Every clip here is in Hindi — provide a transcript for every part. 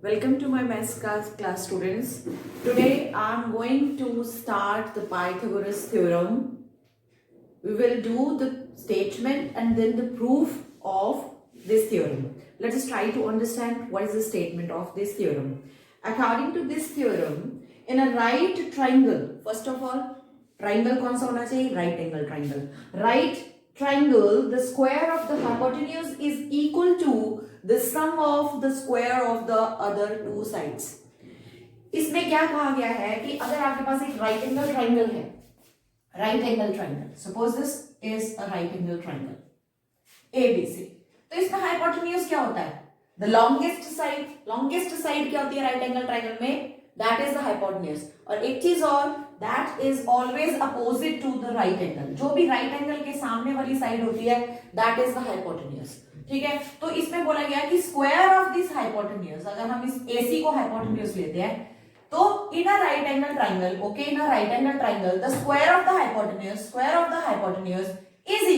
Welcome to my maths class students. Today I am going to start the Pythagoras theorem. We will do the statement and then the proof of this theorem. Let us try to understand what is the statement of this theorem. According to this theorem, in a right triangle, first of all, triangle कौन सा होना चाहिए? Right angle triangle. Right triangle, the square of the hypotenuse is equal to the sum of the square of the other two sides. इसमें क्या कहा गया है कि अगर आपके पास एक राइट एंगल ट्राइंगल है, right angle triangle, suppose this is a right angle triangle ABC, तो इसमें हाइपोटेन्यूज क्या होता है? द लॉन्गेस्ट साइड क्या होती है राइट एंगल ट्राइंगल में? That is the hypotenuse. और एक चीज और, that is always opposite to the right angle. जो भी राइट एंगल के सामने वाली साइड होती है दैट इज द हाइपोटेन्यूज. ठीक है, तो इसमें बोला गया कि स्क्वायर ऑफ दिस हाइपोटेन्यूज, अगर हम इस AC को हाइपोटेन्यूज लेते हैं तो in a right angle triangle, okay, in a right angle triangle the square of the hypotenuse is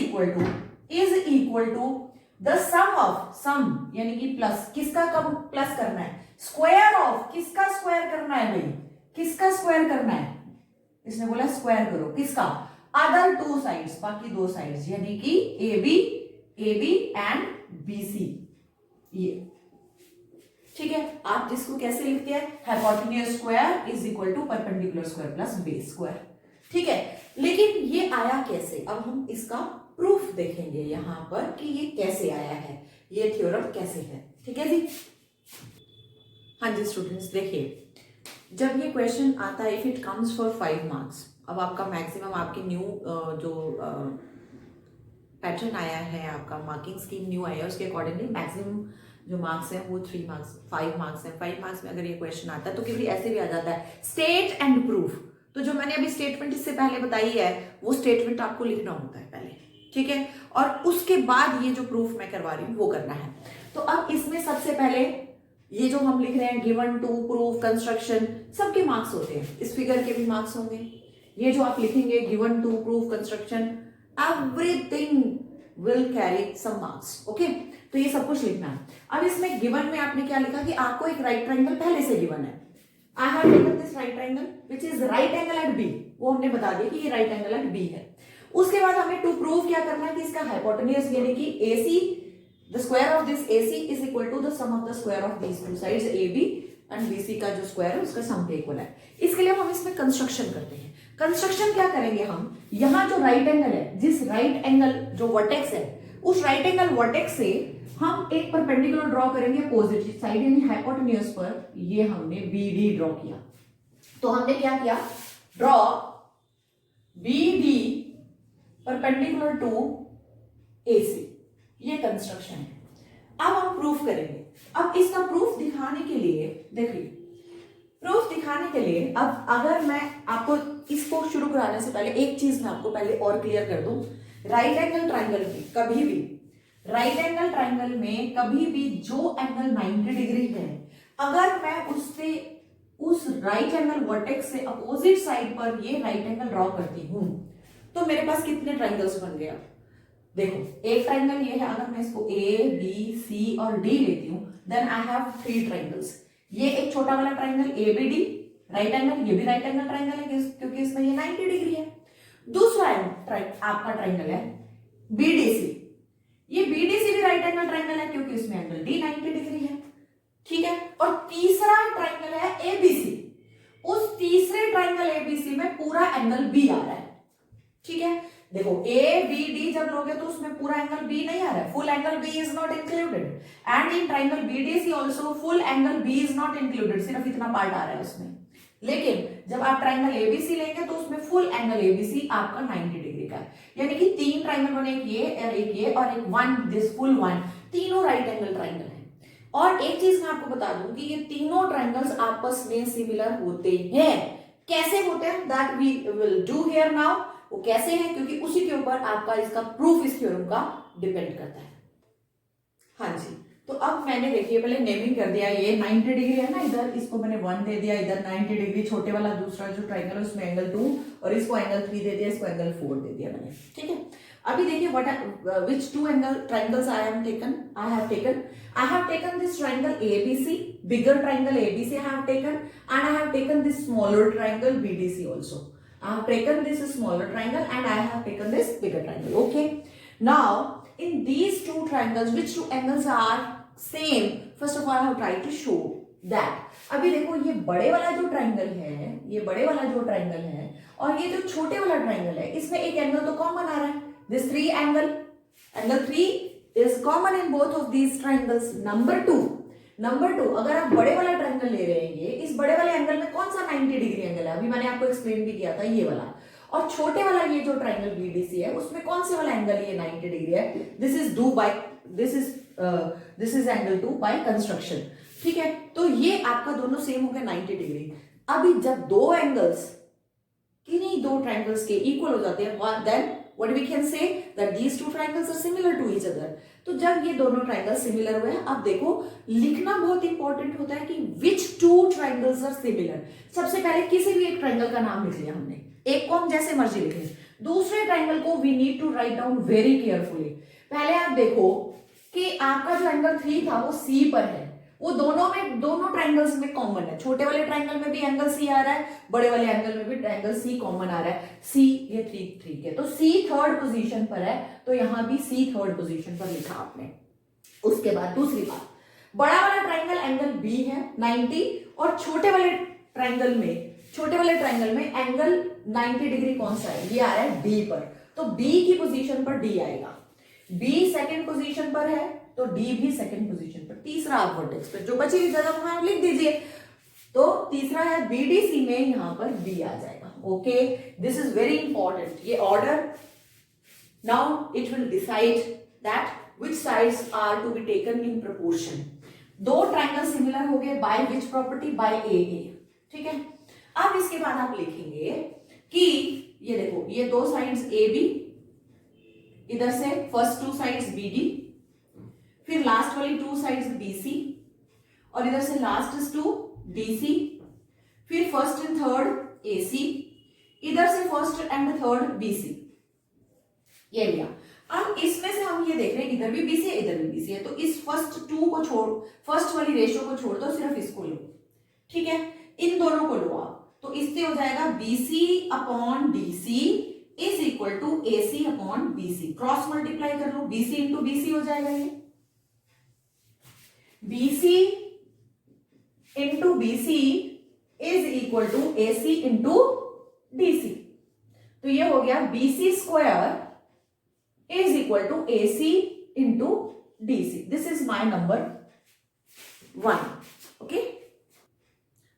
equal to the sum यानी कि प्लस, किसका कम प्लस करना है? स्क्वायर ऑफ, किसका स्क्वायर करना है भाई? किसका स्क्वायर करना है? इसने बोला स्क्वायर करो, किसका? अदर टू साइड्स, बाकी दो साइड्स, यानी कि AB एंड BC. ये ठीक है. आप जिसको कैसे लिखते हैं? Hypotenuse square is equal to perpendicular square plus base square. ठीक है, लेकिन ये आया कैसे? अब हम इसका प्रूफ देखेंगे यहां पर कि ये कैसे आया है, ये थ्योरम कैसे है. ठीक है जी. हाँ जी स्टूडेंट्स, देखिए, जब ये क्वेश्चन आता है, if it comes for 5 marks, अब आपका मैक्सिमम आपकी न्यू जो पैटर्न आया है, आपका मार्किंग स्कीम न्यू आया है, उसके अकॉर्डिंगली मैक्सिमम जो मार्क्स हैं वो 3 मार्क्स 5 मार्क्स हैं. 5 मार्क्स में अगर ये क्वेश्चन आता है तो केवल ऐसे भी आ जाता है स्टेट एंड प्रूफ. तो जो मैंने अभी स्टेटमेंट इससे पहले बताई है वो स्टेटमेंट आपको लिखना होता है पहले. ठीक है, और उसके बाद ये जो प्रूफ मैं करवा रही हूँ वो करना है. तो अब इसमें सबसे पहले ये जो हम लिख रहे हैं गिवन टू, प्रूफ, कंस्ट्रक्शन, सबके मार्क्स होते हैं. इस फिगर के भी मार्क्स होंगे. ये जो आप लिखेंगे given to, proof, construction, everything will carry some marks. Okay, तो ये सब कुछ लिखना है. अब इसमें गिवन में आपने क्या लिखा कि आपको एक राइट ट्राइंगल पहले से गिवन है. I have taken this right triangle which is right angle at B. वो हमने बता दिया कि ये राइट एंगल एट बी है. उसके बाद हमें टू प्रूव क्या करना है कि इसका हाइपोटेन्यूज यानी कि AC, the square of this AC is equal to the sum of the square of these two sides AB and BC का जो स्क्वायर है उसका सम के इक्वल है. इसके लिए हम इसमें कंस्ट्रक्शन करते हैं. कंस्ट्रक्शन क्या करेंगे हम? यहाँ जो राइट एंगल है, जिस राइट एंगल जो वर्टेक्स है, उस राइट एंगल वर्टेक्स से हम एक परपेंडिकुलर ड्रॉ करेंगे अपोजिट साइड यानी हाइपोटेन्यूज पर. ये हमने BD ड्रॉ किया. तो हमने क्या किया? Draw BD perpendicular to AC. ये कंस्ट्रक्शन है. अब हम प्रूफ करेंगे. अब इसका प्रूफ दिखाने के लिए देखिए, प्रूफ दिखाने के लिए अब अगर मैं आपको इसको शुरू कराने से पहले एक चीज मैं आपको पहले और क्लियर कर दूं. राइट एंगल ट्राइंगल में कभी भी, राइट एंगल ट्राइंगल में कभी भी जो एंगल 90 डिग्री है, अगर मैं उससे उस राइट एंगल वर्टेक्स से अपोजिट साइड पर ये राइट एंगल ड्रॉ करती हूं तो मेरे पास कितने ट्राइंगल्स बन गया? देखो, एक ट्राइंगल ये है, अगर मैं इसको A, B, C और D लेती हूं देन आई हैव 3 ट्राइंगल्स. ये एक छोटा वाला ट्राइंगल ABD राइट एंगल, ये भी राइट एंगल ट्राइंगल है क्योंकि इसमें ये 90 डिग्री है. दूसरा आपका ट्राइंगल है BDC. ये BDC भी राइट एंगल ट्राइंगल है क्योंकि इसमें एंगल D 90 डिग्री है. ठीक है, और तीसरा ट्राइंगल है ABC. उस तीसरे ट्राइंगल ABC में पूरा एंगल B आ रहा है. ठीक है, देखो ABD जब लोगे तो उसमें पूरा एंगल B नहीं आ रहा है, full angle B is not included. And in triangle BDC also full angle B is not included, सिर्फ इतना पार्ट आ रहा है उसमें. लेकिन जब आप ट्राइंगल ABC लेंगे तो उसमें फुल एंगल ABC आपका 90 डिग्री का है. यानी कि 3 ट्राइंगल बने, एक ये और एक वन, दिस फुल वन, तीनों राइट एंगल ट्राइंगल है. और एक चीज मैं आपको बता दूं कि ये तीनों ट्राइंगल्स आपस में सिमिलर होते हैं. कैसे होते हैं that we will do here now. वो कैसे है? क्योंकि उसी के ऊपर आपका इसका प्रूफ इस थ्योरम का डिपेंड करता है. हाँ जी, तो अब मैंने देखिए पहले नेमिंग कर दिया. ये 90 डिग्री है ना, इधर इसको मैंने 1 दे दिया, इधर 90 डिग्री छोटे वाला दूसरा जो ट्राइंगल है उसमें एंगल 2 और इसको एंगल 3 दे दिया, इसको एंगल 4 दे दिया मैंने. ठीक है, अभी देखिए what which 2 angle triangles I have taken. I have taken this triangle ABC, bigger triangle ABC I have taken, and I have taken this smaller triangle BDC also. I have taken this smaller triangle and I have taken this bigger triangle. Okay. Now, in these two triangles, which two angles are same? First of all, I have tried to show that. अभी देखो ये बड़े वाला जो ट्राइंगल है, ये बड़े वाला जो ट्राइंगल है और ये जो छोटे वाला ट्राइंगल है, इसमें एक एंगल तो कॉमन आ रहा है. This three angle 3 is common in both of these triangles. Number two, अगर आप बड़े वाला ट्राइंगल ले रहे हैं, इस बड़े वाले एंगल में कौन सा 90 डिग्री एंगल है? अभी मैंने आपको एक्सप्लेन भी किया था, ये वाला. और छोटे वाला ये जो ट्राइंगल BDC है, उसमें कौन से वाला एंगल ये 90 डिग्री है? This is angle 2 by construction. ठीक है, तो ये आपका दोनों सेम हो गया 90 डिग्री. अभी जब दो एंगल्स किन्हीं दो ट्राइंगल्स के इक्वल हो जाते हैं, then what we can say that these two triangles are similar to each other. तो जब ये दोनों ट्राइंगल सिमिलर हुए हैं, अब देखो लिखना बहुत इंपॉर्टेंट होता है कि which two triangles are similar. सबसे पहले किसी भी एक ट्राइंगल का नाम लिख लिया हमने, एक को हम जैसे मर्जी लिखें, दूसरे ट्राइंगल को we need to write down very carefully. पहले आप देखो कि आपका जो एंगल 3 था वो C पर है, वो दोनों ट्राइंगल्स में कॉमन है. छोटे वाले ट्राइंगल में भी एंगल सी आ रहा है, बड़े वाले एंगल में भी एंगल सी कॉमन आ रहा है. सी ये 3 के, तो सी थर्ड पोजीशन पर है, तो यहां भी सी थर्ड पोजीशन पर लिखा आपने. उसके बाद दूसरी बात, बड़ा वाला ट्राइंगल एंगल बी है 90, और छोटे वाले ट्राइंगल में एंगल 90 डिग्री कौन सा है? ये आ रहा है डी पर, तो बी की पोजीशन पर डी आएगा. बी सेकेंड पोजीशन पर है तो डी भी सेकंड पोजीशन पर. तीसरा आप वर्टेक्स पर जो बची हुई जगह वहां लिख दीजिए. तो तीसरा है बीडीसी में, यहां पर बी आ जाएगा. Okay, this is very important. ये order now it will decide that which sides are to be taken in proportion. दो ट्राइंगल सिमिलर हो गए by which property? By A. ठीक है, अब इसके बाद आप लिखेंगे कि ये देखो, ये दो साइड्स ए बी, इधर से first two sides B D, फिर लास्ट वाली टू साइड्स BC, और इधर से लास्ट इज टू DC, फिर फर्स्ट एंड थर्ड AC, इधर से फर्स्ट एंड थर्ड BC. ये लिया. अब इसमें से हम ये देख रहे हैं इधर भी BC है, इधर भी BC है, तो इस फर्स्ट वाली रेशियो को छोड़ दो, सिर्फ इसको लो. ठीक है, इन दोनों को लो आप, तो इससे हो जाएगा BC upon DC is equal to AC upon BC. Cross multiply कर लो, BC इंटू BC हो जाएगा. ये BC into BC is equal to AC into DC. तो ये हो गया BC square is equal to AC into DC. This is my number 1. Okay,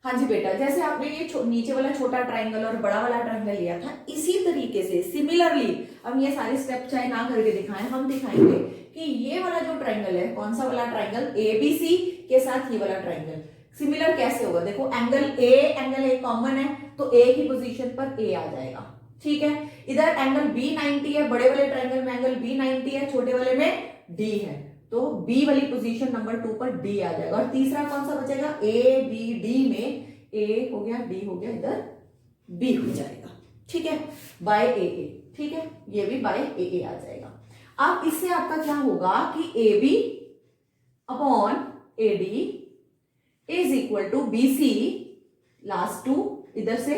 हाँ जी बेटा, जैसे आपने ये नीचे वाला छोटा ट्राइंगल और बड़ा वाला ट्राइंगल लिया था, इसी तरीके से सिमिलरली हम ये सारे स्टेप चाहे ना करके दिखाएं, हम दिखाएंगे कि ये वाला जो ट्राइंगल है, कौन सा वाला ट्राइंगल, ABC के साथ ये वाला ट्राइंगल सिमिलर कैसे होगा. देखो एंगल ए कॉमन है, तो ए की पोजीशन पर ए आ जाएगा. ठीक है, इधर एंगल B 90 है, बड़े वाले ट्राइंगल में एंगल B 90 है, छोटे वाले में D है, तो B वाली पोजीशन नंबर 2 पर D आ जाएगा. और तीसरा कौन सा बचेगा? ABD में A हो गया, D हो गया, इधर B हो जाएगा. ठीक है, बाय AA. ठीक है, ये भी बाय AA आ जाएगा. अब इससे आपका क्या होगा कि AB upon AD is equal to BC last two, इधर से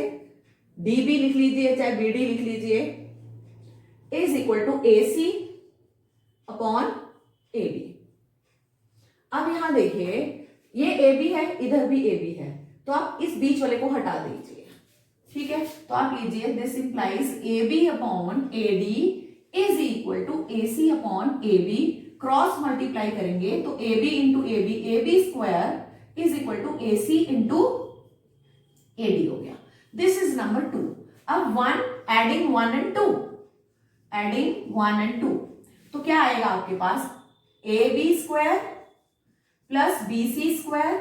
DB लिख लीजिए चाहे BD लिख लीजिए, is equal to AC upon AB. अब यहां देखिए, ये AB है, इधर भी AB है, तो आप इस बीच वाले को हटा दीजिए. ठीक है, तो आप लीजिए this implies AB upon AD is equal to AC upon AB. Cross multiply करेंगे तो AB into AB square is equal to AC into AD हो गया. This is number 2. अब 1 एडिंग 1 एंड 2, तो क्या आएगा आपके पास? AB square plus BC square,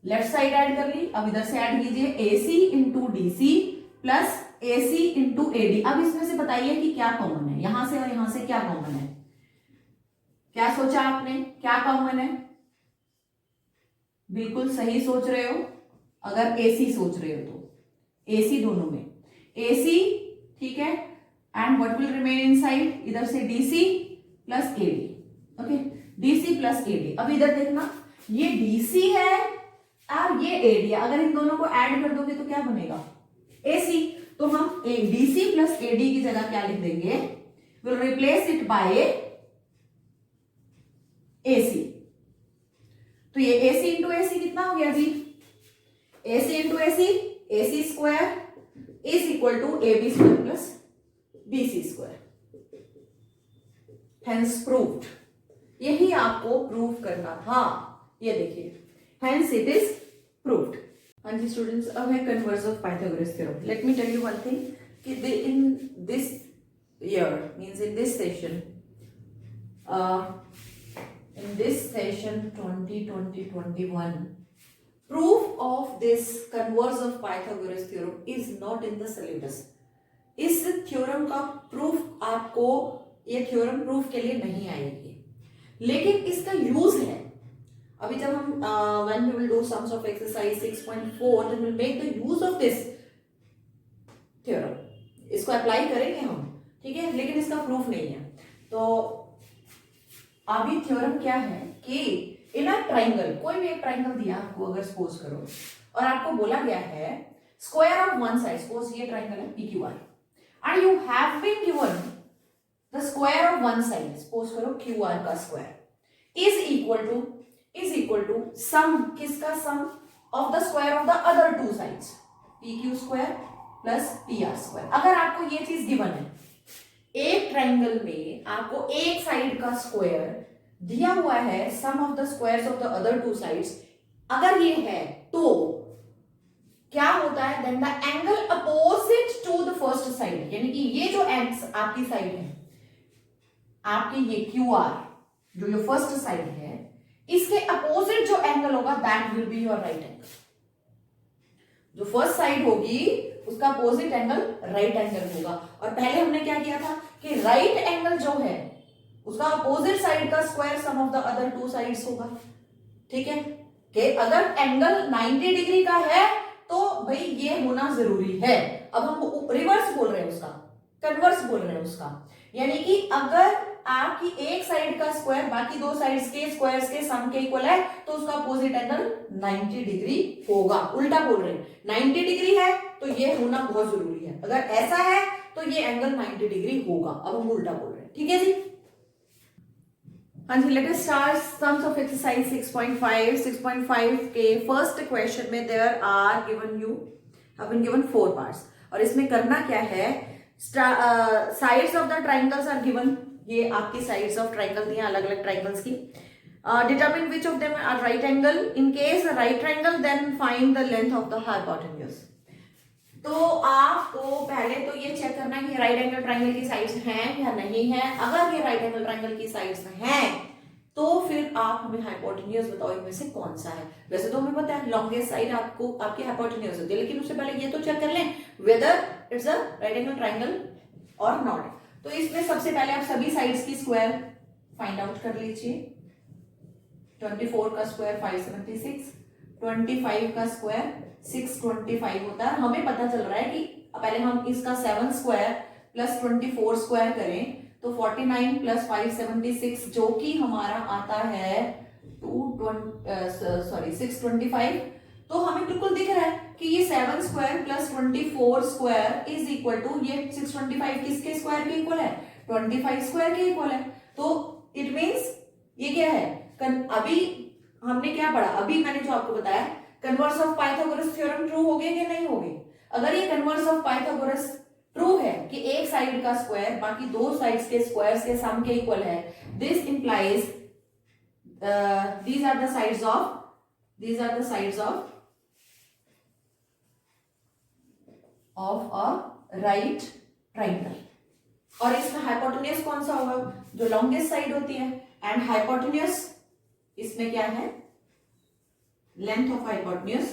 left side add कर ली. अब इधर से ऐड कीजिए AC into DC plus AC into AD. अब इसमें से बताइए कि क्या कॉमन है, यहां से और यहां से क्या कॉमन है? क्या सोचा आपने, क्या कॉमन है? बिल्कुल सही सोच रहे हो. अगर AC सोच रहे हो तो AC दोनों में AC. ठीक है, and what will remain inside? इधर से DC plus AD. Okay, DC plus AD। अब इधर देखना, ये DC है और ये AD है, अगर इन दोनों को ऐड कर दोगे तो क्या बनेगा? AC। तो हम DC प्लस AD की जगह क्या लिख देंगे? Will replace it by AC। तो ये AC इंटू AC कितना हो गया जी? AC into AC, AC square is equal to AB square plus BC square. Hence proved. यही आपको प्रूव करना था, ये देखिए, हेंस इट इज प्रूव्ड। हाँ जी स्टूडेंट्स, अब है converse of Pythagoras theorem. Let me tell you one thing कि in this year means in this session, in this session 2020-21, proof of this converse of Pythagoras theorem is not in the syllabus. इस थ्योरम का प्रूफ आपको ये थ्योरम प्रूफ के लिए नहीं आएगी, लेकिन इसका यूज है। अभी जब हम when we will do sums of exercise 6.4 then we'll make the use of this theorem, इसको अप्लाई करेंगे हम, ठीक है, लेकिन इसका प्रूफ नहीं है। तो अभी थ्योरम क्या है कि इन अ ट्राइंगल, कोई भी एक ट्राइंगल दिया आपको, अगर सपोज करो, और आपको बोला गया है square of one side, suppose ये ट्राइंगल है PQR, and you have been given the square of one side, suppose करो QR का square is equal to sum, किसका sum? Of the square of the other two sides, PQ square plus PR square. अगर आपको ये चीज गिवन है, एक ट्राइंगल में आपको एक साइड का स्क्वायर दिया हुआ है, sum of the squares of the other two sides, अगर ये है तो क्या होता है? Then the angle opposite to the first side, यानी कि ये जो एंगल आपकी साइड है, आपकी ये QR जो ये फर्स्ट साइड है, इसके अपोजिट जो एंगल होगा that will be your right angle. जो फर्स्ट साइड होगी उसका अपोजिट एंगल राइट एंगल होगा। और पहले हमने क्या किया था कि राइट एंगल जो है उसका अपोजिट साइड का square sum of the other two sides होगा, ठीक है, कि अगर एंगल 90 डिग्री का है तो भाई ये होना जरूरी है। अब हम रिवर्स बोल रहे हैं उसका, कन्वर्स बोल रहे हैं उसका, यानी कि अगर आपकी एक साइड का स्क्वायर बाकी दो साइड्स के स्क्वायर्स के सम के इक्वल है तो उसका अपोजिट एंगल 90 डिग्री होगा। उल्टा बोल रहे हैं, 90 डिग्री है तो ये होना बहुत जरूरी है, अगर ऐसा है तो ये एंगल 90 डिग्री होगा। अब हम उल्टा बोल रहे हैं, ठीक है जी। हाँ जी, let us start sums of exercise 6.5। 6.5 के फर्स्ट क्वेश्चन में there are given you have been given 4 parts, और इसमें करना क्या है, sides of the triangles are given, ये आपकी साइड्स ऑफ ट्राइंगल दी हैं अलग अलग ट्राइंगल्स की। Determine which of them are right angle, in case right triangle then find the length of the hypotenuse. तो आपको पहले तो ये चेक करना है कि राइट एंगल ट्राइंगल की साइड्स हैं या नहीं है। अगर ये राइट एंगल ट्राइंगल की साइड्स हैं तो फिर आप हमें हाइपोटेन्यूज बताओ इनमें से कौन सा है। वैसे तो हमें पता है लॉन्गेस्ट साइड आपको आपकी हाइपोटेन्यूज होती है, लेकिन उससे पहले ये तो चेक कर लें whether it's a right angle triangle और नॉट। तो इसमें सबसे पहले आप सभी साइड्स की स्क्वायर फाइंड आउट कर लीजिए। 24 का स्क्वायर 576, 25 का स्क्वायर 625 होता है। हमें पता चल रहा है कि पहले हम इसका 7 स्क्वायर प्लस 24 स्क्वायर करें तो 49 प्लस 576 जो कि हमारा आता है 625। तो हमें बिल्कुल दिख रहा है कि ये 7 square plus 24 square is equal to, ये 625 किसके स्क्वायर के इक्वल है? 25 स्क्वायर के इक्वल है। तो इट मींस ये क्या है, अभी हमने क्या पढ़ा, अभी मैंने जो आपको बताया converse of Pythagoras theorem true हो गए कि नहीं हो गए। अगर ये कन्वर्स ऑफ पाइथागोरस ट्रू है कि एक साइड का स्क्वायर बाकी दो साइड्स के स्क्वायर्स के सम के इक्वल है, this implies these are the sides of a right triangle। और इसका हाइपोटेन्यूज कौन सा होगा? जो लॉन्गेस्ट साइड होती है। एंड हाइपोटेन्यूज इसमें क्या है? Length of hypotenuse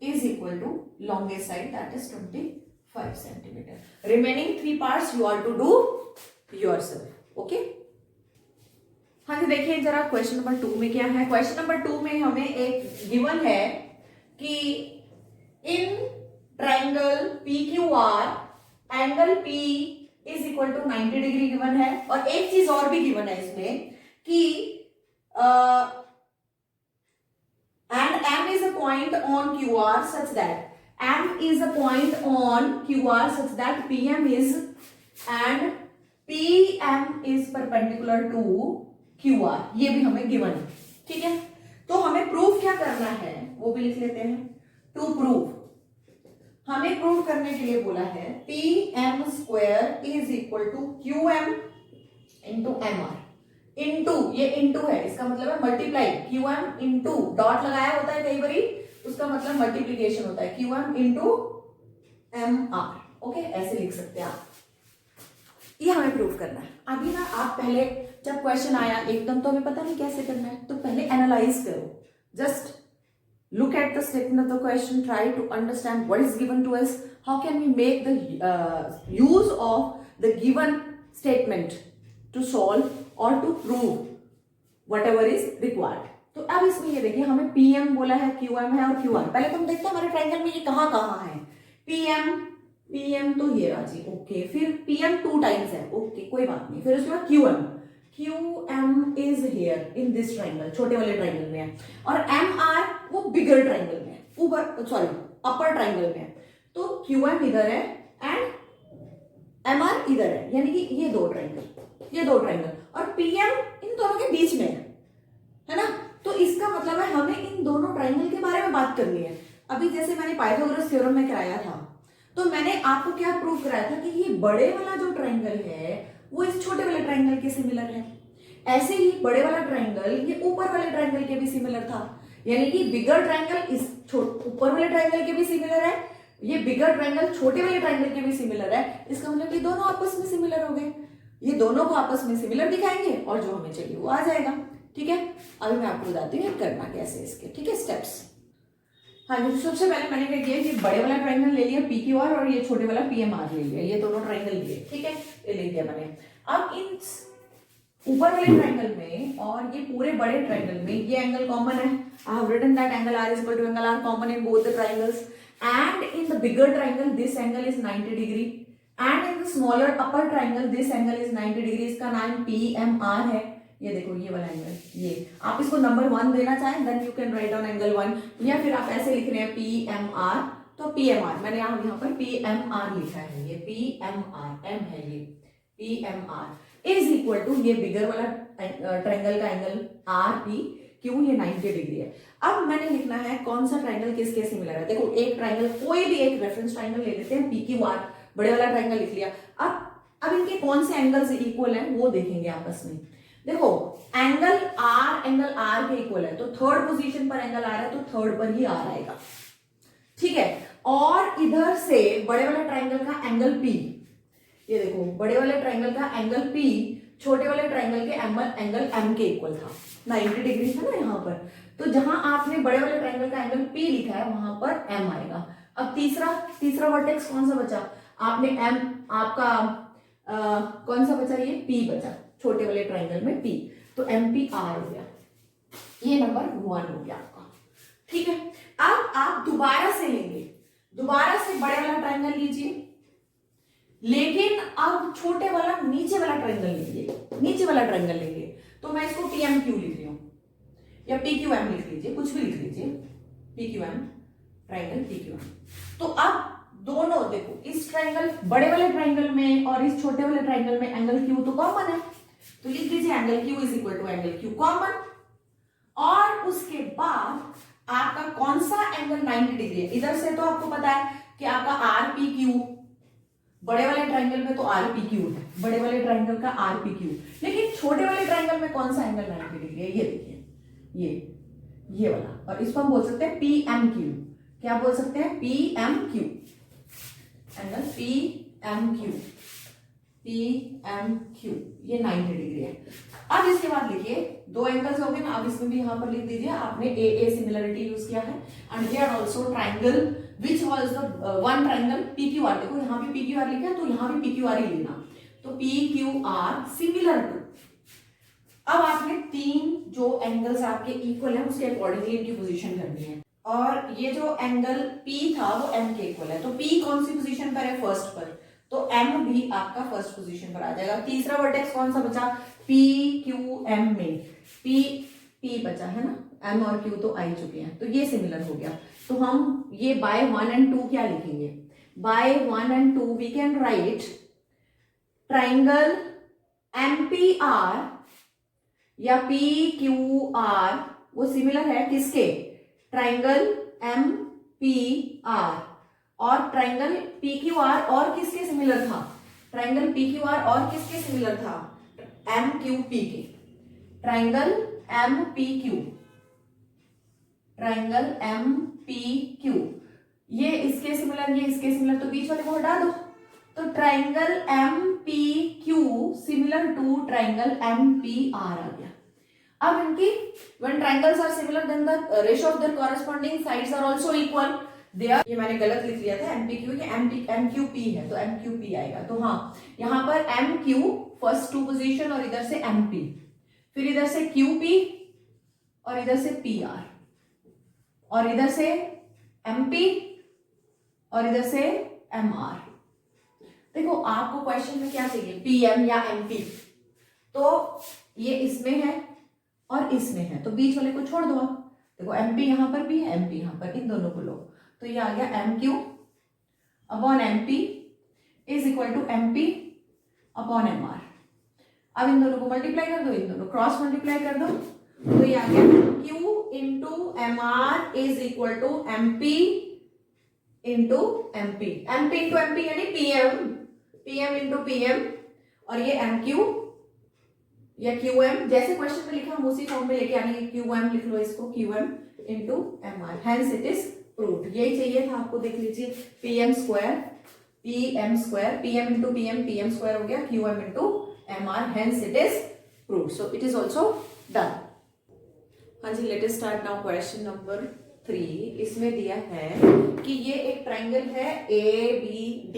is equal to longest side, that is 25 centimeter. Remaining 3 parts you are to do yourself. Okay? हाँ जी, देखिए जरा क्वेश्चन नंबर 2 में क्या है। क्वेश्चन नंबर 2 में हमें एक गिवन है कि in triangle PQR angle P is equal to 90 degree given है। और एक चीज और भी गिवन है इसमें कि and M is a point on QR such that M is a point on QR such that PM is and PM is perpendicular to QR. ये भी हमें गिवन है, ठीक है। तो हमें प्रूफ क्या करना है वो भी लिख लेते हैं। टू प्रूव हमें प्रूव करने के लिए बोला है PM square is equal to QM into MR into, ये इंटू है इसका मतलब है मल्टीप्लाई, QM इंटू डॉट लगाया होता है कई बारी, उसका मतलब मल्टीप्लीकेशन होता है, QM इंटू MR। ओके, ऐसे लिख सकते हैं आप। ये हमें प्रूव करना है। अभी ना आप पहले जब क्वेश्चन आया एकदम तो हमें पता नहीं कैसे करना है, तो पहले एनालाइज करो, just look at the statement of the question, try to understand what is given to us, how can we make the use of the given statement to solve or to prove whatever is required। तो अब इसमें ये देखिए हमें PM बोला है, QM है और QR। पहले तो हम देखते हैं हमारे ट्रायंगल में ये कहाँ कहाँ है। PM तो ये राजी, ओके। फिर PM 2 टाइम्स है, ओके कोई बात नहीं। फिर उसके बाद QM is here in this triangle, छोटे वाले ट्रायंगल में है, और MR वो बिगर ट्रायंगल में है, ऊपर सॉरी अपर ट्रायंगल में है। तो QM इधर है एंड MR इधर है, यानी कि ये दो ट्रायंगल और PM इन दोनों के बीच में है ना। तो इसका मतलब है हमें इन दोनों ट्रायंगल के बारे में बात करनी है। अभी जैसे मैंने पाइथागोरस थ्योरम में कराया था, तो मैंने आपको क्या प्रूव कराया था कि ये बड़े वाला जो ट्रायंगल है वो इस छोटे वाले ट्रायंगल के सिमिलर है। ऐसे ही बड़े वाला ट्रायंगल ये ऊपर वाले ट्रायंगल के भी सिमिलर था, यानी कि बिगर ट्रायंगल इस ऊपर वाले ट्रायंगल के भी सिमिलर है, ये बिगर ट्रायंगल छोटे वाले ट्रायंगल के भी सिमिलर है। इसका मतलब ये दोनों आपस में सिमिलर हो गए, ये दोनों को आपस में सिमिलर दिखाएंगे और जो हमें चाहिए वो आ जाएगा, ठीक है। अभी मैं आपको बताती हूँ करना कैसे इसके, ठीक है, स्टेप्स। हाँ जी, सबसे पहले मैंने क्या किया कि बड़े वाला ट्रायंगल ले लिया PQR और ये छोटे वाला PMR ले लिया, ये दोनों ट्रायंगल लिए, ठीक है, ये ले लिया मैंने। अब इन ऊपर वाले ट्रायंगल में और ये पूरे बड़े ट्रायंगल में ये एंगल कॉमन है। I have written that angle R is equal to angle R common in both the triangles, and in the bigger triangle this angle is 90 degree, and in the smaller upper triangle this angle is 90 degree। इसका नाम PMR है। ये देखो ये वाला एंगल, ये आप इसको नंबर 1 देना चाहें then you can write down angle 1, या फिर आप ऐसे लिख रहे हैं PMR, तो PMR मैंने यहाँ पर PMR लिखा है, ये PMR M है, ये PMR इज इक्वल टू ये बिगर वाला ट्रायंगल का एंगल RPQ, ये 90 डिग्री है। अब मैंने लिखना है कौन सा ट्रायंगल किसके सिमिलर है। देखो एक ट्रायंगल, कोई भी एक रेफरेंस ट्रायंगल ले लेते हैं PQR, बड़े वाला ट्रायंगल लिख लिया। अब इनके कौन से एंगल्स इक्वल हैं वो देखेंगे आपस में। देखो एंगल R के इक्वल है, तो थर्ड पोजीशन पर एंगल आ रहा है तो थर्ड पर ही R आएगा, ठीक है। और इधर से बड़े वाले ट्रायंगल का एंगल P, ये देखो बड़े वाले ट्रायंगल का एंगल P छोटे वाले ट्रायंगल के एंगल M के इक्वल था, 90 डिग्री था ना यहाँ पर। तो जहां आपने बड़े वाले ट्रायंगल का एंगल P लिखा है वहां पर M आएगा। अब तीसरा वर्टेक्स कौन सा बचा, आपने M आपका कौन सा बचा, ये P बचा, छोटे वाले ट्रायंगल में P, तो MPR हो गया, ये नंबर 1 हो गया आपका, ठीक है। अब आप दोबारा से लेंगे, दोबारा से बड़े वाला ट्रायंगल लीजिए, लेकिन अब छोटे वाला नीचे वाला ट्रायंगल लीजिए, नीचे वाला ट्रायंगल लेंगे। तो मैं इसको PMQ लिख रही हूं या PQM लिख लीजिए, कुछ भी लिख लीजिए, PQM ट्रायंगल PQM। तो अब दोनों देखो इस ट्रायंगल बड़े वाले ट्रायंगल में और इस छोटे वाले ट्रायंगल में एंगल Q तो कॉमन है, तो लिख लीजिए angle Q is equal to angle Q common. और उसके बाद आपका कौन सा एंगल 90 डिग्री है, इधर से तो आपको पता है कि आपका RPQ, बड़े वाले ट्रायंगल में तो RPQ है, बड़े वाले ट्रायंगल का RPQ, लेकिन छोटे वाले ट्रायंगल में कौन सा एंगल 90 डिग्री है, ये देखिए ये वाला, और इसको हम बोल सकते हैं PMQ। क्या बोल सकते हैं, PMQ, एंगल PMQ, ये 90 डिग्री है। अब इसके बाद लिखिए दो एंगल्स हो गए ना, अब इसमें भी यहां पर लिख दीजिए, आपने AA सिमिलरिटी यूज किया है, and here also triangle which was the one triangle PQR। देखो यहां भी PQR लिखा है तो यहां भी PQR ही लेना, तो PQR सिमिलर टू। अब आपने 3 जो एंगल्स आपके इक्वल है उसके अकॉर्डिंगली इनकी पोजीशन करनी है, और ये जो एंगल P था वो M के इक्वल है, तो P कौन सी पोजीशन पर है, फर्स्ट पर, तो M भी आपका फर्स्ट पोजीशन पर आ जाएगा। तीसरा वर्टेक्स कौन सा बचा, PQM में, P बचा है ना, M और Q तो आ ही चुके हैं, तो ये सिमिलर हो गया। तो हम ये बाय 1 एंड 2 क्या लिखेंगे, by 1 and 2 we can write triangle MPR या PQR, वो सिमिलर है किसके, ट्राइंगल MPR, और ट्राइंगल PQR और किसके सिमिलर था, ट्राइंगल PQR और किसके सिमिलर था, MQP के, ट्राइंगल MPQ, ट्राइंगल MPQ, ये इसके सिमिलर, ये इसके सिमिलर, तो बीच वाले को हटा दो, तो triangle MPQ similar to triangle MPR आ गया। अब इनकी when triangles are similar then the ratio of their corresponding sides are also equal, they are, ये मैंने गलत लिख लिया था MPQ, ये MQP है तो MQP आएगा। तो हाँ, यहाँ पर MQ फर्स्ट 2 पोजीशन और इधर से MP, फिर इधर से QP और इधर से PR और इधर से MP और इधर से MR। देखो आपको क्वेश्चन में क्या चाहिए, PM या MP, तो ये इसमें है और इसमें है, तो बीच वाले को छोड़ दो आप। देखो MP यहां पर भी है, MP यहां पर, इन दोनों को लो, तो ये आ गया MQ upon MP is equal to MP upon MR। अब इन दोनों को मल्टीप्लाई कर दो, इन दोनों क्रॉस मल्टीप्लाई कर दो, तो ये आ गया Q into MR is equal to MP into MP, MP into MP यानी PM इंटू PM, और ये MQ या QM, जैसे क्वेश्चन में लिखा हम उसी फॉर्म में लेके आने, QM लिख लो इसको, QM into MR, hence it is proved. यही चाहिए था आपको, देख लीजिए PM square PM into PM square हो गया, QM into MR, hence it is proved, so it is also done. हाँ जी, let us start now question number 3। इसमें दिया है कि ये एक ट्राइंगल है ABD,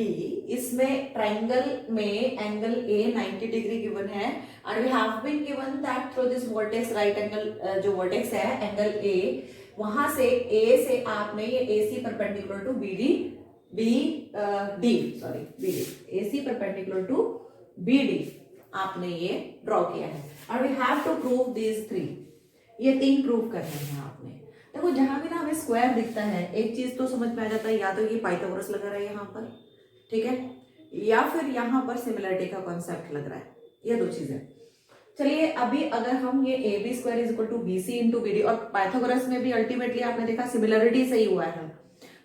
इसमें ट्राइंगल में एंगल A 90 डिग्री गिवन है, and we have been given that through this vertex right angle, जो वर्टेक्स है एंगल A, वहां से A से आपने ये AC perpendicular to AC perpendicular to BD आपने ये ड्रॉ किया है, and we have to prove these 3, ये 3 प्रूव करने हैं आपने। देखो जहां भी ना हमें स्क्वायर दिखता है, एक चीज तो समझ में आ जाता है, या तो ये पाइथागोरस लगा रहा है यहाँ पर, ठीक है, या फिर यहाँ पर सिमिलरिटी का कॉन्सेप्ट लग रहा है, ये 2 चीजें। चलिए अभी अगर हम ये AB square is equal to BC into BD, और पाइथागोरस में भी अल्टीमेटली आपने देखा सिमिलरिटी सही हुआ है,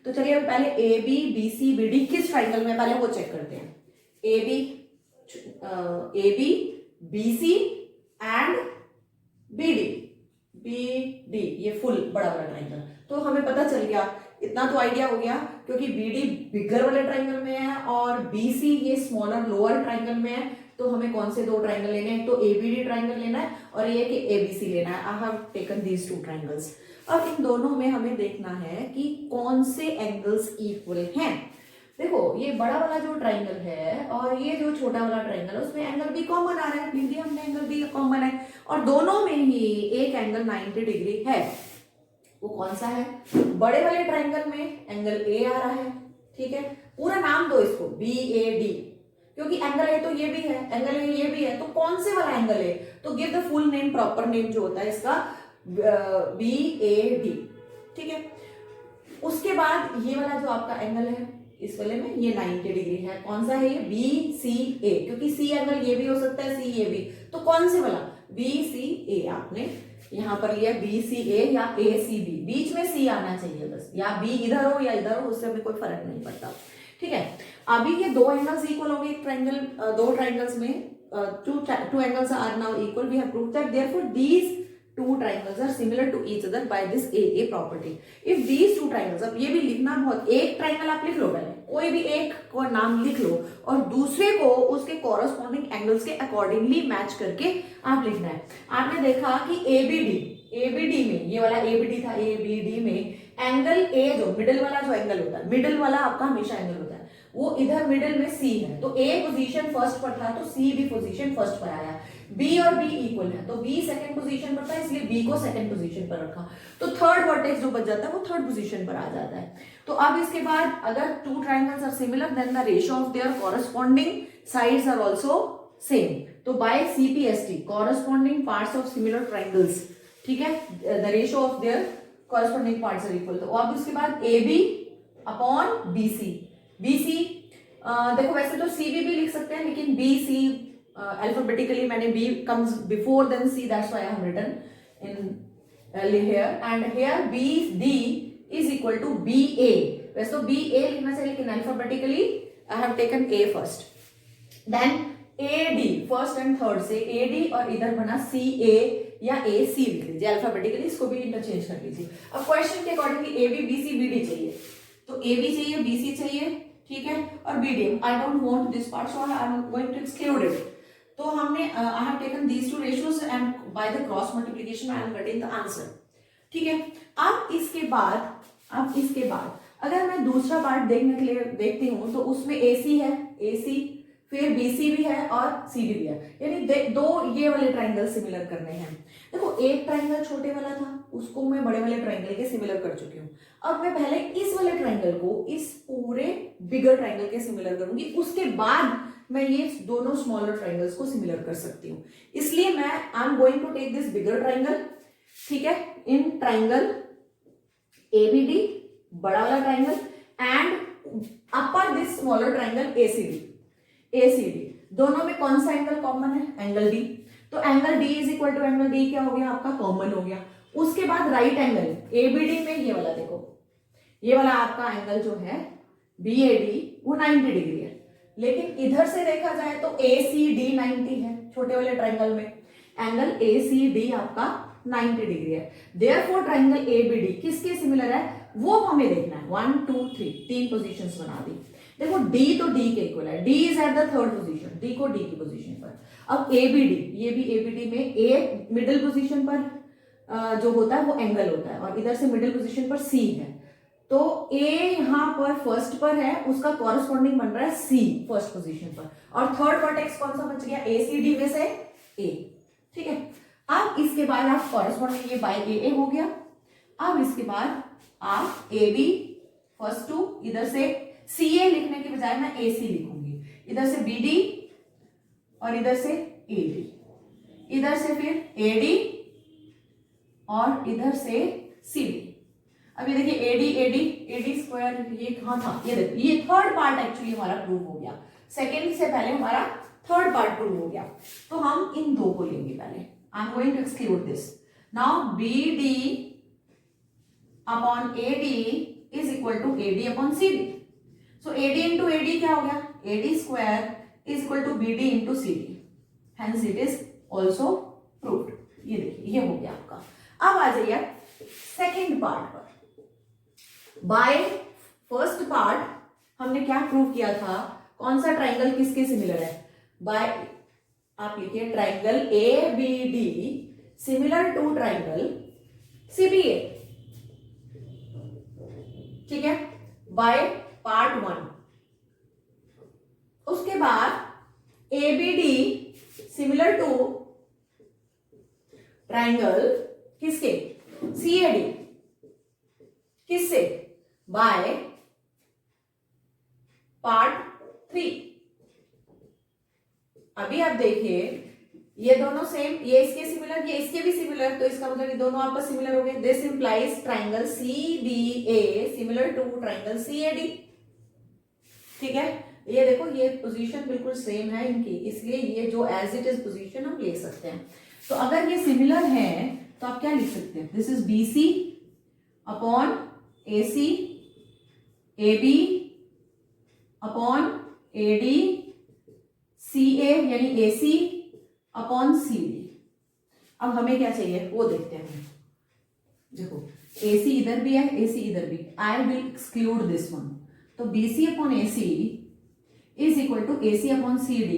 तो चलिए अब पहले AB BC BD किस ट्राइंगल में, पहले वो चेक करते हैं। AB BC एंड BD, ये फुल बड़ा वाला ट्राइंगल, तो हमें पता चल गया, इतना तो आइडिया हो गया, क्योंकि BD बिगर वाले ट्राइंगल में है और BC ये स्मॉलर लोअर ट्राइंगल में है, तो हमें कौन से 2 ट्राइंगल लेने हैं, तो ABD ट्राइंगल लेना है और ये कि ABC लेना है। I have taken these 2 triangles. अब इन दोनों में हमें देखना है कि कौन से एंगल्स इक्वल हैं। देखो ये बड़ा वाला जो ट्राइंगल है और ये जो छोटा वाला ट्राइंगल है, उसमें एंगल भी कॉमन आ रहा है, लिख दिया हमने एंगल भी कॉमन है, और दोनों में ही एक एंगल 90 डिग्री है। वो कौन सा है, बड़े वाले ट्राइंगल में एंगल A आ रहा है, ठीक है, पूरा नाम दो इसको BAD, क्योंकि एंगल A तो ये भी है, एंगल A ये भी है, तो कौन से वाला एंगल है, तो give the full name, proper name जो होता है इसका BAD, ठीक है। उसके बाद ये वाला जो आपका एंगल है, इस वाले में ये 90 डिग्री है, कौन सा है ये BCA, क्योंकि C एंगल ये भी हो सकता है, C ये भी, तो कौन से वाला BCA आपने यहाँ पर लिया, BCA या ACB, बीच में C आना चाहिए बस, या B इधर हो या इधर हो, उससे हमें कोई फर्क नहीं पड़ता, ठीक है। अभी ये 2 एंगल्स इक्वल होंगे, एक ट्राइंगल 2 ट्राइंगल्स में two angles are now equal, we have proved that therefore these 2 triangles are similar to each other by this AA property. If these 2 triangles, अब ये भी लिखना बहुत, एक ट्राइंगल आप लिख लो, पहले कोई भी एक को नाम लिख लो और दूसरे को उसके कॉरस्पॉन्डिंग एंगल्स के अकॉर्डिंगली मैच करके आप लिखना है। आपने देखा कि ABD में, ये वाला ABD था, ABD में एंगल A जो मिडिल वाला जो एंगल होता है, मिडिल वाला आपका हमेशा एंगल होता है, वो इधर मिडिल में C है, तो A पोजीशन फर्स्ट पर था तो C भी पोजीशन फर्स्ट पर आया। B और B इक्वल है तो B सेकंड पोजीशन पर था, इसलिए B को सेकंड पोजीशन पर रखा, तो थर्ड वर्टेक्स जो बच जाता है वो थर्ड पोजीशन पर आ जाता है। तो अब इसके बाद अगर 2 triangles are similar then the ratio of their corresponding sides are also same, तो by CPST corresponding parts of similar triangles, ठीक है, the ratio of their corresponding parts are equal. तो अब उसके बाद A B upon B C. B C देखो वैसे तो सी बी भी लिख सकते हैं, लेकिन बी सी अल्फाबेटिकली मैंने B comes before then C, that's why I have written in here, and here B D is equal to B A. वैसे तो बी ए लिखना चाहिए, लेकिन alphabetically I have taken A first, then A D first and third से ए डी, और इधर बना सी ए या ए सी लिख लीजिए अल्फाबेटिकली, इसको भी इंटरचेंज कर लीजिए। अब क्वेश्चन के accordingly A B B C B D चाहिए, तो ए बी चाहिए, बी सी चाहिए, ठीक है, और B D. I don't want this part, so I am going to exclude it. तो हमने I have taken these two ratios and by the cross multiplication I am getting the answer, ठीक है। अब इसके बाद अगर मैं दूसरा पार्ट देखने के लिए देखती हूं तो उसमें ए सी है, ए सी, फिर बी सी भी है और सी डी भी है, यानी दो ये वाले ट्राइंगल सिमिलर करने हैं। देखो एक ट्राइंगल छोटे वाला था, उसको मैं बड़े वाले ट्राइंगल के सिमिलर कर चुकी हूँ। अब मैं पहले इस वाले ट्राइंगल को इस पूरे बिगर ट्राइंगल के सिमिलर करूंगी, उसके बाद मैं ये दोनों स्मॉलर ट्राइंगल्स को सिमिलर कर सकती हूँ। इसलिए मैं I am going to take this bigger triangle, ठीक है, इन ट्राइंगल एबीडी, बड़ा वाला triangle, and upper this smaller triangle ACD. ACD दोनों में कौन सा एंगल कॉमन है? Angle D. तो angle D is equal to angle D क्या हो गया आपका? कॉमन हो गया। उसके बाद राइट एंगल एबीडी में ये वाला देखो, ये वाला आपका एंगल जो है बीएडी वो 90 डिग्री है, लेकिन इधर से देखा जाए तो एसीडी 90 है, छोटे वाले ट्राइंगल में एंगल एसीडी आपका 90 डिग्री है। देयरफॉर ट्राइंगल एबीडी किसके सिमिलर है वो हमें देखना है। 1 2 3 तीन पोजीशंस बना दी। देखो D तो D के इक्वल है, D is at the third position, D को D की पोजीशन पर। अब ABD, ये भी ABD में A मिडिल पोजीशन पर जो होता है वो एंगल होता है, और इधर से मिडिल पोजीशन पर C है, तो A यहाँ पर फर्स्ट पर है, उसका कॉरस्पॉन्डिंग बन रहा है C फर्स्ट पोजीशन पर, और थर्ड वर्टेक्स कौन सा बच गया? ACD में से A, ठीक है। अब इसके बाद आप कॉरस्पॉन्डिंग ये बाय AA हो गया। अब इसके बाद आप AB फर्स्ट टू, इधर से CA लिखने के बजाय मैं AC लिखूंगी, इधर से BD और इधर से AD, इधर से फिर AD और इधर से CD। अब ये देखिए AD स्क्वायर, ये कहां था? ये देखिए, ये थर्ड पार्ट एक्चुअली हमारा प्रूव हो गया, सेकेंड से पहले हमारा थर्ड पार्ट प्रूव हो गया। तो हम इन दो को लेंगे पहले। I am going to exclude this now. BD upon AD is equal to AD upon CD। So AD into AD क्या हो गया? AD square is equal to BD into CD. Hence it is also proved. ये देखिए, ये हो गया आपका। अब आ जाइए सेकेंड पार्ट पर। बाय फर्स्ट पार्ट हमने क्या प्रूव किया था? कौन सा ट्राइंगल किसके सिमिलर है? बाय आप लिखिए triangle ABD similar to triangle CBA, ठीक है, बाय पार्ट 1। उसके बाद ABD सिमिलर टू ट्राइंगल किसके? CAD, किससे? By part 3। अभी आप देखिए ये दोनों सेम, ये इसके सिमिलर, ये इसके भी सिमिलर, तो इसका मतलब ये दोनों आपस सिमिलर हो गए। This implies triangle CBA similar to triangle CAD, ठीक है। ये देखो ये पोजीशन बिल्कुल सेम है इनकी, इसलिए ये जो एज इट इज पोजीशन हम ले सकते हैं। तो अगर ये सिमिलर है तो आप क्या लिख सकते हैं? This is BC upon AC, AB upon AD, CA यानी AC अपॉन CD। अब हमें क्या चाहिए वो देखते हैं। देखो AC इधर भी है, AC इधर भी, I will exclude this one. तो BC upon AC is equal to AC upon CD,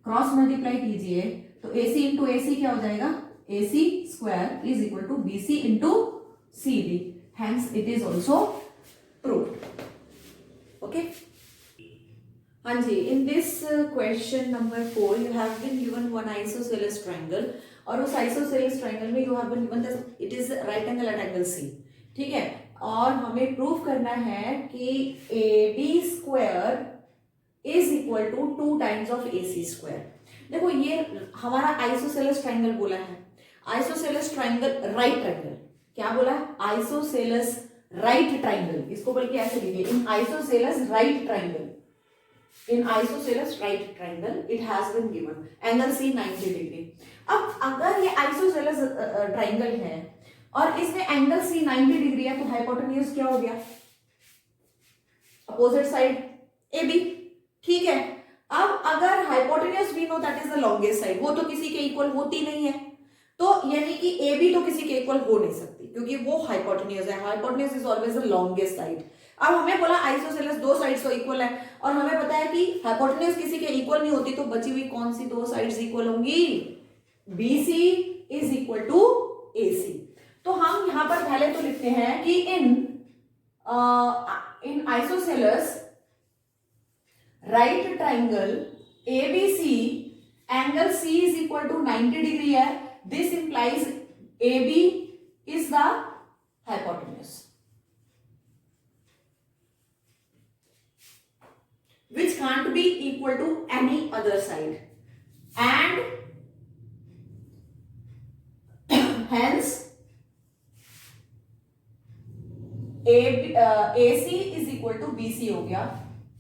cross multiply कीजिए तो AC इंटू AC क्या हो जाएगा? AC square is equal to BC into CD, hence it is also proved. Okay, हाँ जी, in this question number 4 you have been given one isosceles triangle, और उस isosceles triangle में you have been given that it is right angle at angle C, ठीक है। और हमें प्रूव करना है कि AB square is equal to 2 times of AC square. देखो ये हमारा आइसोसेलेस ट्राइंगल बोला है। आइसोसेलेस ट्राइंगल राइट ट्राइंगल, क्या बोला है? आइसोसेलेस राइट ट्राइंगल, इसको बल्कि ऐसे लिखिए, in isosceles right triangle, in isosceles right triangle it has been given angle C 90 degree. अब अगर ये आइसोसेलेस ट्राइंगल है और इसमें एंगल C 90 डिग्री है तो हाइपोटेन्यूज क्या हो गया? अपोजिट साइड AB, ठीक है। अब अगर hypotenuse we know that is the longest side, वो तो किसी के इक्वल होती नहीं है, तो यानी कि AB तो किसी के इक्वल हो नहीं सकती क्योंकि वो हाइपोटेन्यूज है, hypotenuse is always the longest side. अब हमें बोला आइसोसेलेस दो साइड्स तो इक्वल है और हमें पता है कि हाइपोटेन्यूज किसी के इक्वल नहीं होती, तो बची हुई कौन सी दो साइड्स इक्वल होंगी? BC is equal to AC। तो हम यहां पर पहले तो लिखते हैं कि in isosceles right triangle ABC angle C is equal to 90 degree है, this implies AB is the hypotenuse which can't be equal to any other side and hence AC is equal to BC हो गया,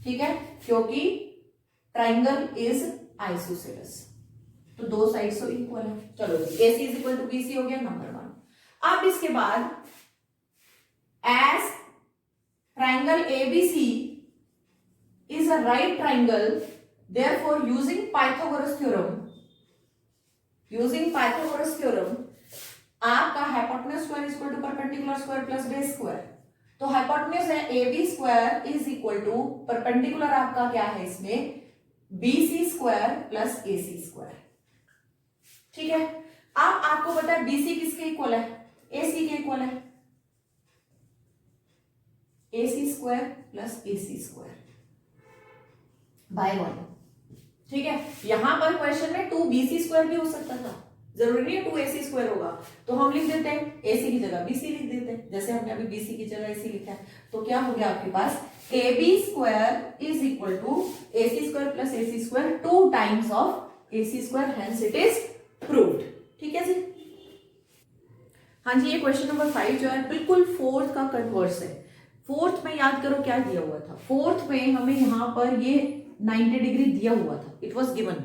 ठीक है, क्योंकि ट्राइंगल इज आइसोसेलेस, तो दो साइड्स तो इक्वल है। चलो जी, AC is equal to BC हो गया नंबर 1। अब इसके बाद as triangle ABC is a right triangle, therefore using Pythagoras theorem आपका hypotenuse square is equal to perpendicular square plus base square, तो हाइपोटेन्यूज है AB square is equal to perpendicular आपका क्या है इसमें BC square plus AC square, ठीक है। अब आपको पता है BC किसके इक्वल है? AC के इक्वल है, AC square plus AC square bye 1, ठीक है। यहां पर क्वेश्चन में 2BC स्क्वायर भी हो सकता था, जरूरी नहीं है 2AC स्क्वायर होगा, तो हम लिख देते हैं AC की जगह BC लिख देते हैं, जैसे हमने अभी BC की जगह AC लिखा है। तो क्या हो गया आपके पास? AB square is equal to AC square plus AC square 2 times of AC square, hence it is proved, ठीक है जी। हाँ जी, ये क्वेश्चन नंबर 5 जो है बिल्कुल फोर्थ का कन्वर्स है। फोर्थ में याद करो क्या दिया हुआ था, फोर्थ में हमें यहाँ पर ये 90 डिग्री दिया हुआ था, इट वॉज गिवन,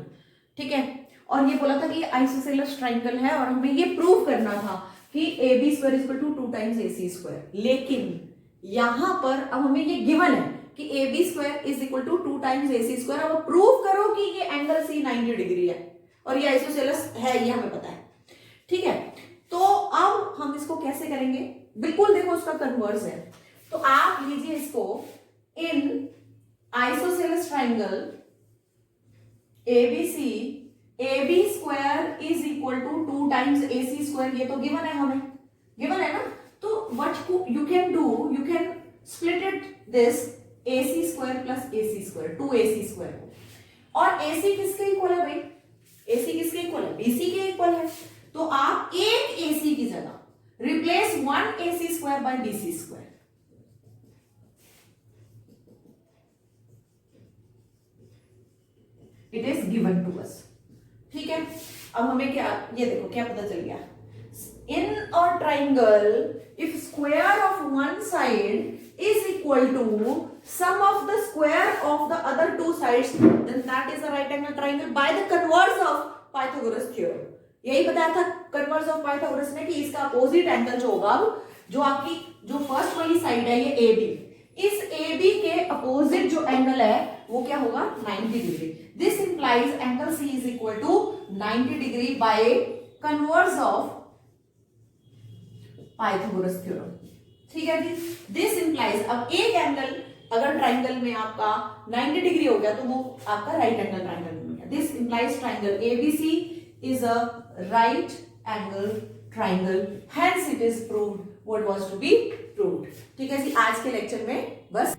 ठीक है, और ये बोला था कि आइसोसेलेस ट्राइंगल है और हमें ये प्रूव करना था कि AB square equal to 2 times AC square. लेकिन यहां पर अब हमें ये गिवन है कि AB square is equal to 2 times AC square. अब प्रूव करो कि ये एंगल C 90 डिग्री है और ये आइसोसेलेस है, ये हमें पता है, ठीक है। तो अब हम इसको कैसे करेंगे? बिल्कुल देखो उसका कन्वर्स है, तो आप लीजिए इसको in isosceles triangle ABC AB square is equal to 2 times AC square, ये तो गिवन है, हमें गिवन है ना। तो what you can do, you can split it this AC square plus AC square 2AC square, और AC किसके इक्वल है भाई? AC किसके इक्वल है? BC के इक्वल है। तो आप एक AC की जगह replace 1 AC square by BC square, it is given to us, ठीक है। अब हमें क्या, ये देखो क्या पता चल गया, in a triangle if square of one side is equal to sum of the square of the other two sides, then that is a right angle triangle by the converse of Pythagoras theorem. यही बताया था कन्वर्स ऑफ पाइथागोरस ने कि इसका अपोजिट एंगल जो होगा, जो आपकी जो फर्स्ट वाली साइड है ये AB, इस AB के अपोजिट जो एंगल है वो क्या होगा? 90 degree. This implies angle C is equal to 90 degree by converse of Pythagoras theorem, ठीक है जी। दिस इंप्लाइज, अब एक एंगल अगर ट्राइंगल में आपका 90 डिग्री हो गया तो वो आपका राइट एंगल ट्राइंगल बन गया। This implies triangle ABC is a right angle triangle, hence it is proved what was to be proved, ठीक है जी। आज के लेक्चर में बस